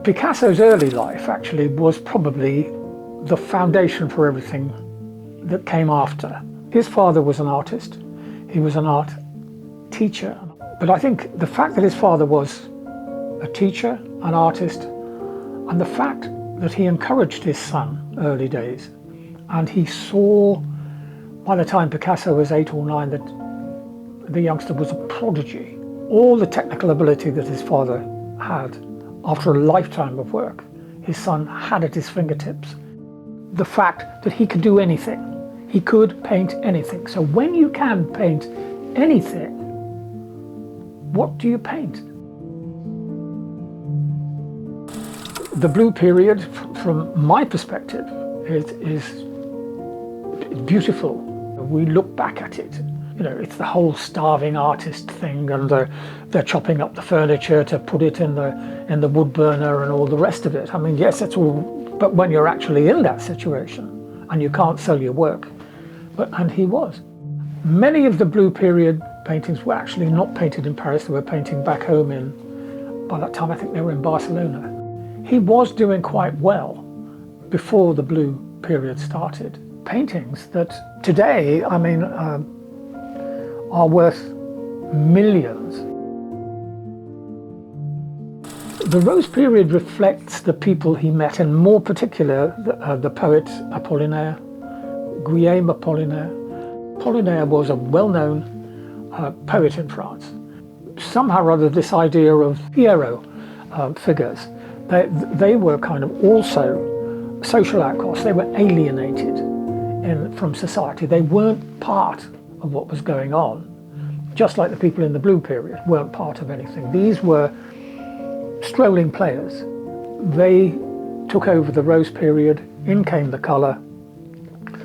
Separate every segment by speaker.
Speaker 1: Picasso's early life actually was probably the foundation for everything that came after. His father was an artist, he was an art teacher, but I think the fact that his father was a teacher, an artist, and the fact that he encouraged his son early days, and he saw by the time Picasso was 8 or 9 that the youngster was a prodigy. All the technical ability that his father had after a lifetime of work, his son had at his fingertips. The fact that he could do anything, he could paint anything. So when you can paint anything, what do you paint? The blue period, from my perspective, is beautiful. We look back at it, you know, it's the whole starving artist thing, and they're chopping up the furniture to put it in the wood burner and all the rest of it. I mean, yes, it's all, but when you're actually in that situation and you can't sell your work, and he was. Many of the blue period paintings were actually not painted in Paris, they were painting back home by that time I think they were in Barcelona. He was doing quite well before the blue period started. Paintings that today, I mean, are worth millions. The Rose period reflects the people he met, and more particular the poet Apollinaire, Guillaume Apollinaire. Apollinaire was a well-known poet in France. Somehow or other, this idea of hero figures, they were kind of also social outcasts. They were alienated from society. They weren't part of what was going on, just like the people in the blue period weren't part of anything. These were strolling players. They took over the Rose period, in came the colour,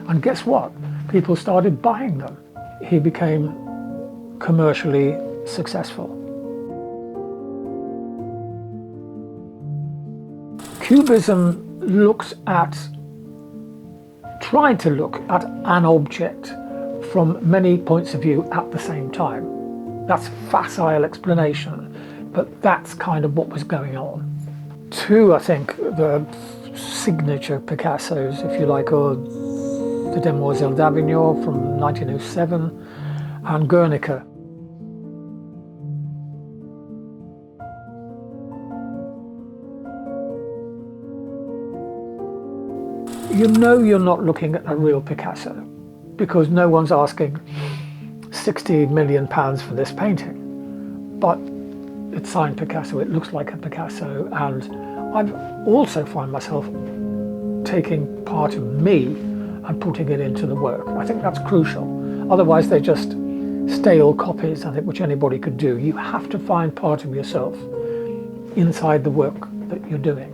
Speaker 1: and guess what? People started buying them. He became commercially successful. Cubism tried to look at an object from many points of view at the same time. That's a facile explanation, but that's kind of what was going on. Two, I think, the signature Picassos, if you like, are the Demoiselles d'Avignon from 1907 and Guernica. You know you're not looking at a real Picasso because no one's asking 60 million pounds for this painting, but it's signed Picasso, it looks like a Picasso, and I've also find myself taking part of me and putting it into the work. I think that's crucial. Otherwise they're just stale copies, I think, which anybody could do. You have to find part of yourself inside the work that you're doing.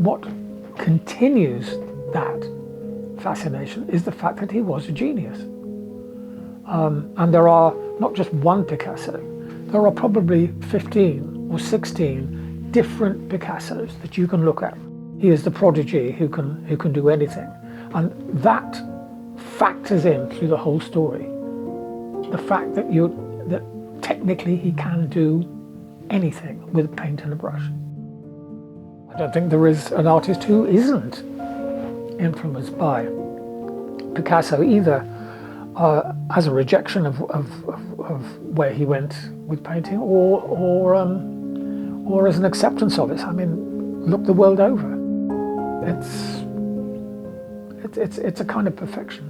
Speaker 1: What continues that fascination is the fact that he was a genius. And there are not just one Picasso, there are probably 15 or 16 different Picassos that you can look at. He is the prodigy who can do anything. And that factors in through the whole story. The fact that technically he can do anything with paint and a brush. I don't think there is an artist who isn't influenced by Picasso, either as a rejection of where he went with painting, or as an acceptance of it. I mean, look the world over. It's a kind of perfection.